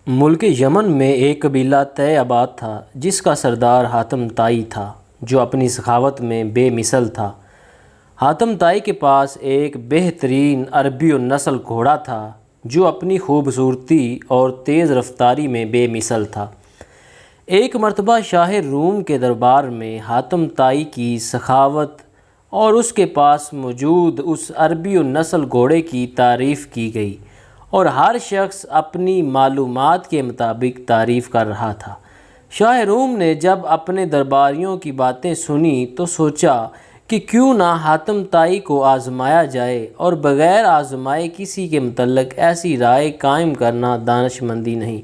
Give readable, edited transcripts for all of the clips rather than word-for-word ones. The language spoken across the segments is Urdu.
ملک یمن میں ایک قبیلہ طے آباد تھا جس کا سردار حاتم طائی تھا جو اپنی سخاوت میں بے مثل تھا۔ حاتم طائی کے پاس ایک بہترین عربی النسل گھوڑا تھا جو اپنی خوبصورتی اور تیز رفتاری میں بے مثل تھا۔ ایک مرتبہ شاہ روم کے دربار میں حاتم طائی کی سخاوت اور اس کے پاس موجود اس عربی النسل گھوڑے کی تعریف کی گئی اور ہر شخص اپنی معلومات کے مطابق تعریف کر رہا تھا۔ شاہ روم نے جب اپنے درباریوں کی باتیں سنی تو سوچا کہ کیوں نہ حاتم طائی کو آزمایا جائے، اور بغیر آزمائے کسی کے متعلق ایسی رائے قائم کرنا دانشمندی نہیں۔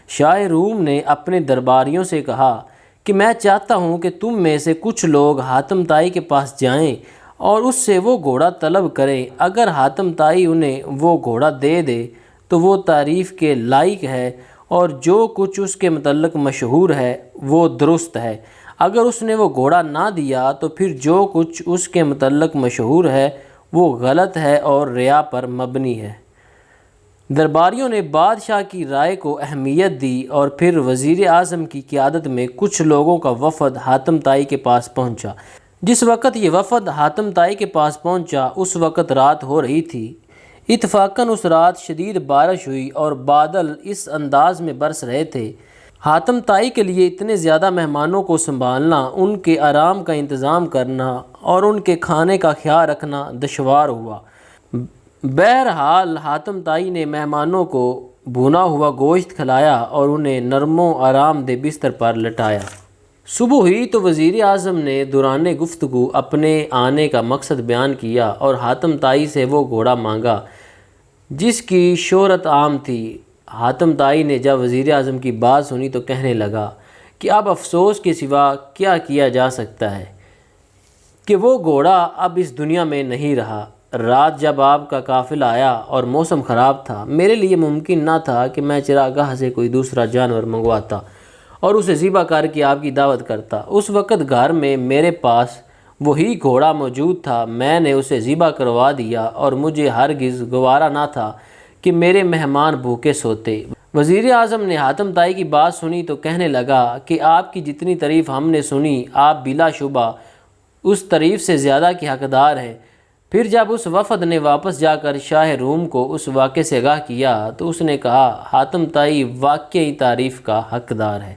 شاہ روم نے اپنے درباریوں سے کہا کہ میں چاہتا ہوں کہ تم میں سے کچھ لوگ حاتم طائی کے پاس جائیں اور اس سے وہ گھوڑا طلب کریں۔ اگر حاتم طائی انہیں وہ گھوڑا دے دے تو وہ تعریف کے لائق ہے اور جو کچھ اس کے متعلق مشہور ہے وہ درست ہے۔ اگر اس نے وہ گھوڑا نہ دیا تو پھر جو کچھ اس کے متعلق مشہور ہے وہ غلط ہے اور ریا پر مبنی ہے۔ درباریوں نے بادشاہ کی رائے کو اہمیت دی اور پھر وزیر اعظم کی قیادت میں کچھ لوگوں کا وفد حاتم طائی کے پاس پہنچا۔ جس وقت یہ وفد حاتم طائی کے پاس پہنچا اس وقت رات ہو رہی تھی۔ اتفاقاً اس رات شدید بارش ہوئی اور بادل اس انداز میں برس رہے تھے۔ حاتم طائی کے لیے اتنے زیادہ مہمانوں کو سنبھالنا، ان کے آرام کا انتظام کرنا اور ان کے کھانے کا خیال رکھنا دشوار ہوا۔ بہرحال حاتم طائی نے مہمانوں کو بھونا ہوا گوشت کھلایا اور انہیں نرم و آرام دہ بستر پر لٹایا۔ صبح ہوئی تو وزیر اعظم نے دوران گفتگو اپنے آنے کا مقصد بیان کیا اور حاتم طائی سے وہ گھوڑا مانگا جس کی شہرت عام تھی۔ حاتم طائی نے جب وزیر اعظم کی بات سنی تو کہنے لگا کہ اب افسوس کے سوا کیا کیا جا سکتا ہے کہ وہ گھوڑا اب اس دنیا میں نہیں رہا۔ رات جب آپ کا قافلہ آیا اور موسم خراب تھا، میرے لیے ممکن نہ تھا کہ میں چراگاہ سے کوئی دوسرا جانور منگواتا اور اسے ذبح کر کے آپ کی دعوت کرتا۔ اس وقت گھر میں میرے پاس وہی گھوڑا موجود تھا، میں نے اسے ذبح کروا دیا اور مجھے ہرگز گوارا نہ تھا کہ میرے مہمان بھوکے سوتے۔ وزیر اعظم نے حاتم طائی کی بات سنی تو کہنے لگا کہ آپ کی جتنی تعریف ہم نے سنی، آپ بلا شبہ اس تعریف سے زیادہ کے حقدار ہیں۔ پھر جب اس وفد نے واپس جا کر شاہ روم کو اس واقعے سے آگاہ کیا تو اس نے کہا حاتم طائی واقعی تعریف کا حقدار ہے۔